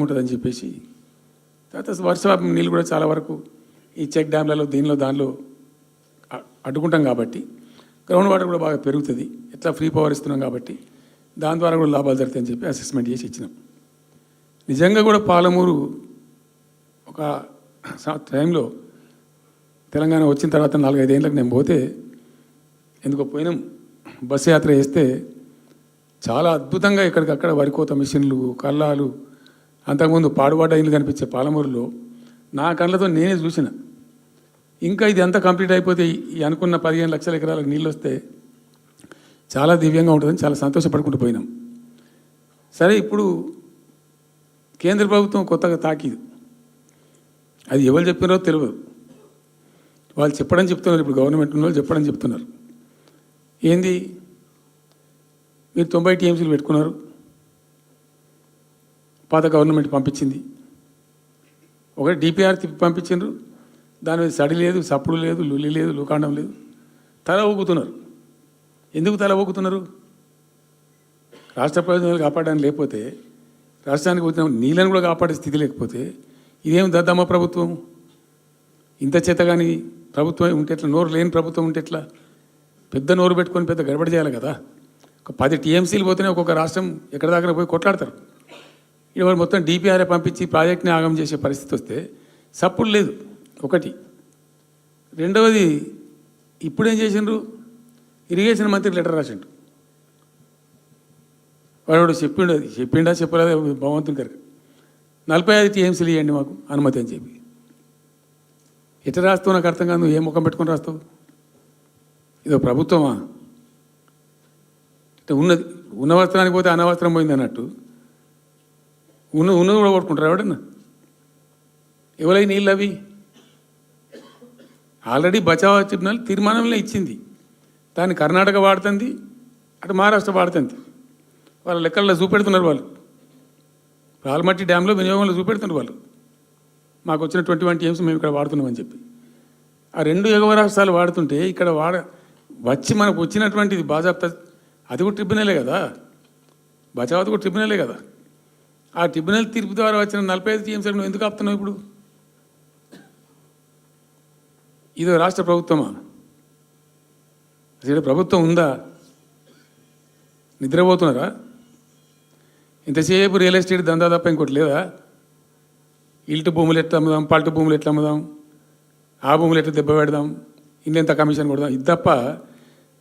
ఉంటుందని చెప్పేసి తర్వాత వర్షపాతం నీళ్ళు కూడా చాలా వరకు ఈ చెక్ డ్యామ్లలో దానిలో అడ్డుకుంటాం కాబట్టి గ్రౌండ్ వాటర్ కూడా బాగా పెరుగుతుంది. ఎట్లా ఫ్రీ పవర్ ఇస్తున్నాం కాబట్టి దాని ద్వారా కూడా లాభాలు జరుగుతాయని చెప్పి అసెస్మెంట్ చేసి ఇచ్చినాం. నిజంగా కూడా పాలమూరు ఒక టైంలో తెలంగాణ వచ్చిన తర్వాత 4-5 ఏళ్ళకి నేను పోతే ఎందుకో పోయినాం, బస్సు యాత్ర చేస్తే చాలా అద్భుతంగా ఎక్కడికక్కడ వరికోత మిషన్లు, కల్లాలు, అంతకుముందు పాడుబడ్డ ఇల్లు కనిపించే పాలమూరులో నా కళ్ళతో నేనే చూసిన. ఇంకా ఇది అంతా కంప్లీట్ అయిపోతే ఈ అనుకున్న 15 లక్షల ఎకరాలకు నీళ్ళు వస్తే చాలా దివ్యంగా ఉంటుందని చాలా సంతోషపడుకుంటూ పోయినాం. సరే, ఇప్పుడు కేంద్ర ప్రభుత్వం కొత్తగా తాకీదు, అది ఎవరు చెప్పినారో తెలియదు. వాళ్ళు చెప్తున్నారు, ఇప్పుడు గవర్నమెంట్ ఉన్న వాళ్ళు చెప్తున్నారు. ఏంది, మీరు 90 టీఎంసీలు పెట్టుకున్నారు, పాత గవర్నమెంట్ పంపించింది. ఒకటి డిపిఆర్ తిప్పి పంపించిండ్రు, దాని మీద సడి లేదు, సప్పుడు లేదు, లుల్లి లేదు, లుకాండం లేదు, తల ఊగుతున్నారు. ఎందుకు తల ఊగుతున్నారు? రాష్ట్ర ప్రయోజనాలు కాపాడడానికి లేకపోతే, రాష్ట్రానికి వచ్చిన నీళ్ళని కూడా కాపాడే స్థితి లేకపోతే ఇదేం దద్దమ్మ ప్రభుత్వం? ఇంత చేత కానీ ప్రభుత్వం ఉంటే ఎట్లా? నోరు లేని ప్రభుత్వం ఉంటే ఎట్లా? పెద్ద నోరు పెట్టుకొని పెద్ద గడబడి చేయాలి కదా. ఒక 10 టీఎంసీలు పోతేనే ఒక్కొక్క రాష్ట్రం ఎక్కడ దగ్గర పోయి కొట్లాడతారు. ఇవాళ మొత్తం డిపిఆర్ఏ పంపించి ప్రాజెక్ట్ని ఆగం చేసే పరిస్థితి వస్తే సప్పుడు లేదు ఒకటి. రెండవది, ఇప్పుడేం చేసిండ్రు, ఇరిగేషన్ మంత్రి లెటర్ రాసిండు. వాడు చెప్పిండా చెప్పలేదా భగవంతుని గారికి 45 టీఎంసీలు ఇవ్వండి మాకు అనుమతి అని చెప్పి. ఎట్లా రాస్తావు నాకు అర్థం కాదు. నువ్వు ఏ ముఖం పెట్టుకొని రాస్తావు? ఇదో ప్రభుత్వమా? ఉన్న వస్త్రానికి పోతే అనవసరం పోయింది అన్నట్టు ఉన్నది కూడా కొట్టుకుంటారు ఎవడన్నా. ఎవరై నీళ్ళు అవి ఆల్రెడీ బచావ్ ట్రిబ్యునల్ తీర్మానంలో ఇచ్చింది. దాన్ని కర్ణాటక వాడుతుంది, అటు మహారాష్ట్ర వాడుతుంది. వాళ్ళ లెక్కల్లో చూపెడుతున్నారు వాళ్ళు. ఆల్మట్టి డ్యాంలో వినియోగంలో చూపెడుతున్నారు వాళ్ళు. మాకు వచ్చిన 21 టీఎంసీ మేము ఇక్కడ వాడుతున్నామని చెప్పి. ఆ 2 ఎగువ రాష్ట్రాలు వాడుతుంటే ఇక్కడ వచ్చి మనకు వచ్చినటువంటిది బాజాప్తా, అది కూడా ట్రిబ్యునలే కదా, బచావత్ కూడా ట్రిబ్యునలే కదా. ఆ ట్రిబ్యునల్ తీర్పు ద్వారా వచ్చిన 45 టీఎంసీ నువ్వు ఎందుకు ఆపుతున్నావు ఇప్పుడు? ఇదో రాష్ట్ర ప్రభుత్వమా? అసలు ప్రభుత్వం ఉందా? నిద్రపోతున్నారా? ఇంతసేపు రియల్ ఎస్టేట్ దందా తప్ప ఇంకోటి లేదా? ఇల్టు భూములు ఎట్లా అమ్ముదాం, పల్టు భూములు ఎట్లా అమ్ముదాం, ఆ భూములు ఎట్లా దెబ్బ పెడదాం, ఇంత కమిషన్ కొడదాం, ఇది తప్ప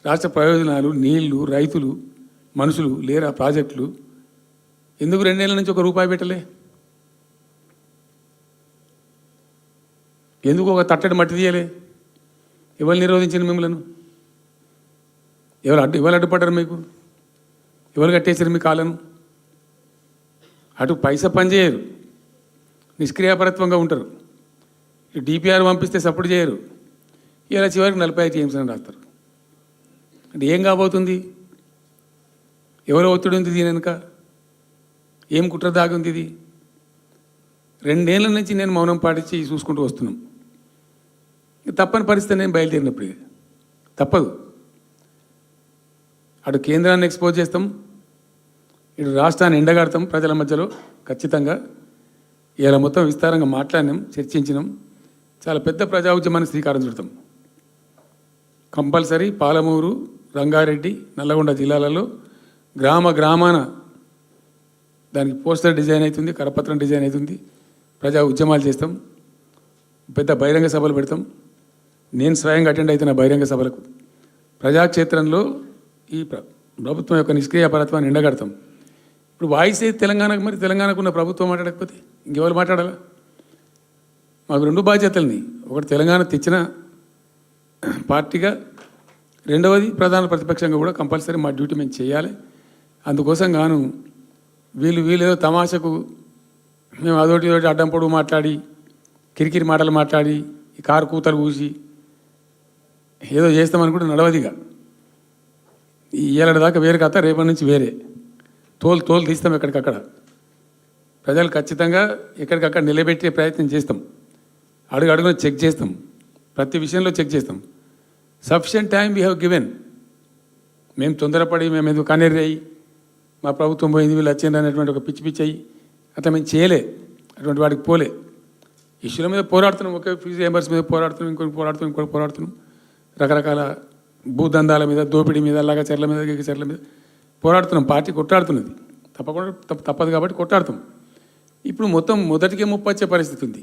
రాష్ట్ర ప్రయోజనాలు, నీళ్లు, రైతులు, మనుషులు లేరా? ప్రాజెక్టులు ఎందుకు 2 ఏళ్ళ నుంచి ₹1 పెట్టలే? ఎందుకు ఒక తట్టడి మట్టి తీయలే? ఎవరు నిరోధించిన మిమ్మల్ని? ఎవరు అడ్డుపడ్డారు మీకు? ఎవరు కట్టేసారు మీ కాలను? అటు పైసా పనిచేయరు, నిష్క్రియాపరత్వంగా ఉంటారు. డిపిఆర్ పంపిస్తే సపోర్ట్ చేయరు. ఇలా చివరికి 45 టీఎంసీ అని రాస్తారు. అంటే ఏం కాబోతుంది? ఎవరో ఒత్తిడి ఉంది దీని వెనుక? ఏం కుట్ర దాగి ఉంది ఇది? 2 ఏళ్ళ నుంచి నేను మౌనం పాటించి చూసుకుంటూ వస్తున్నాం. తప్పని పరిస్థితి నేను బయలుదేరినప్పుడు తప్పదు. అటు కేంద్రాన్ని ఎక్స్పోజ్ చేస్తాం, ఇటు రాష్ట్రాన్ని ఎండగడతాం ప్రజల మధ్యలో ఖచ్చితంగా. ఇలా మొత్తం విస్తారంగా మాట్లాడినాం, చర్చించినాం. చాలా పెద్ద ప్రజా ఉద్యమాన్ని శ్రీకారం చుడతాం. కంపల్సరీ పాలమూరు, రంగారెడ్డి, నల్లగొండ జిల్లాలలో గ్రామాన దానికి పోస్టర్ డిజైన్ అవుతుంది, కరపత్రం డిజైన్ అవుతుంది. ప్రజా ఉద్యమాలు చేస్తాం, పెద్ద బహిరంగ సభలు పెడతాం. నేను స్వయంగా అటెండ్ అవుతున్న బహిరంగ సభలకు. ప్రజాక్షేత్రంలో ఈ ప్రభుత్వం యొక్క నిష్క్రియాపరత్వాన్ని ఎండగడతాం. ఇప్పుడు వాయిస్ అయితే తెలంగాణకు, మరి తెలంగాణకు ఉన్న ప్రభుత్వం మాట్లాడకపోతే ఇంకెవరు మాట్లాడాలా? మాకు 2 బాధ్యతల్ని, ఒకటి తెలంగాణ తెచ్చిన పార్టీగా, రెండవది ప్రధాన ప్రతిపక్షంగా కూడా కంపల్సరీ మా డ్యూటీ మేము చేయాలి. అందుకోసం గాను వీళ్ళు ఏదో తమాషకు మేము అదోటి అడ్డం పొడుగు మాట్లాడి, కిరికిరి మాటలు మాట్లాడి, ఈ కారు కూతలు కూసి ఏదో చేస్తామనుకుంటే నడవదిగా. ఈ ఏళ్ళ దాకా వేరే కథ, రేపటి నుంచి వేరే తోలు తీస్తాం ఎక్కడికక్కడ. ప్రజలు ఖచ్చితంగా ఎక్కడికక్కడ నిలబెట్టే ప్రయత్నం చేస్తాం. అడుగున చెక్ చేస్తాం, ప్రతి విషయంలో చెక్ చేస్తాం. Sufficient time we have given. మేము తొందరపడి మేము ఎందుకు కనేరి అయ్యి మా ప్రభుత్వం పోయింది వీళ్ళు వచ్చింది అనేటువంటి ఒక పిచ్చి అయ్యి అట్లా మేము చేయలే, అటువంటి వాటికి పోలే. ఇష్యూల మీద పోరాడుతున్నాం, ఒకే ఫీజు రియంబర్స్ మీద పోరాడుతున్నాం, ఇంకోటి పోరాడుతున్నాం, రకరకాల భూదందాల మీద, దోపిడీ మీద, అలాగా చెర్ల మీద, చెర్ల మీద పోరాడుతున్నాం. పార్టీ కొట్టాడుతున్నది, తప్పకుండా తప్పదు కాబట్టి కొట్టాడుతాం. ఇప్పుడు మొత్తం మొదటికే ముప్పొచ్చే పరిస్థితి ఉంది.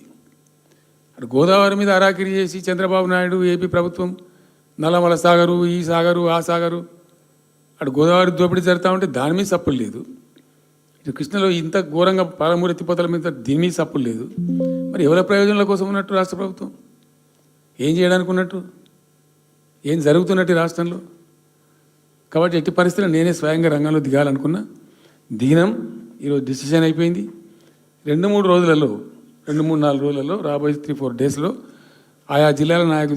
అటు గోదావరి మీద అరాకిరి చేసి చంద్రబాబు నాయుడు, ఏపీ ప్రభుత్వం నల్లమల సాగరు, ఈ సాగరు, ఆ సాగరు, అటు గోదావరి దోపిడీ జరుగుతూ ఉంటే దాని మీద సప్పులు లేదు. ఇటు కృష్ణలో ఇంత ఘోరంగా పాలమూరు ఎత్తిపోతల మీద దీని మీద సప్పులు లేదు. మరి ఎవరి ప్రయోజనాల కోసం ఉన్నట్టు రాష్ట్ర ప్రభుత్వం? ఏం చేయడానికి ఉన్నట్టు? ఏం జరుగుతున్నట్టు ఈ రాష్ట్రంలో? కాబట్టి ఎట్టి పరిస్థితుల్లో నేనే స్వయంగా రంగంలో దిగాలనుకున్నా, దిగినాం. ఈరోజు డిసిషన్ అయిపోయింది. 2-3 రోజులలో, 2-3-4 రోజులలో, రాబోయే 3-4 డేస్లో ఆయా జిల్లాల నాయకులతో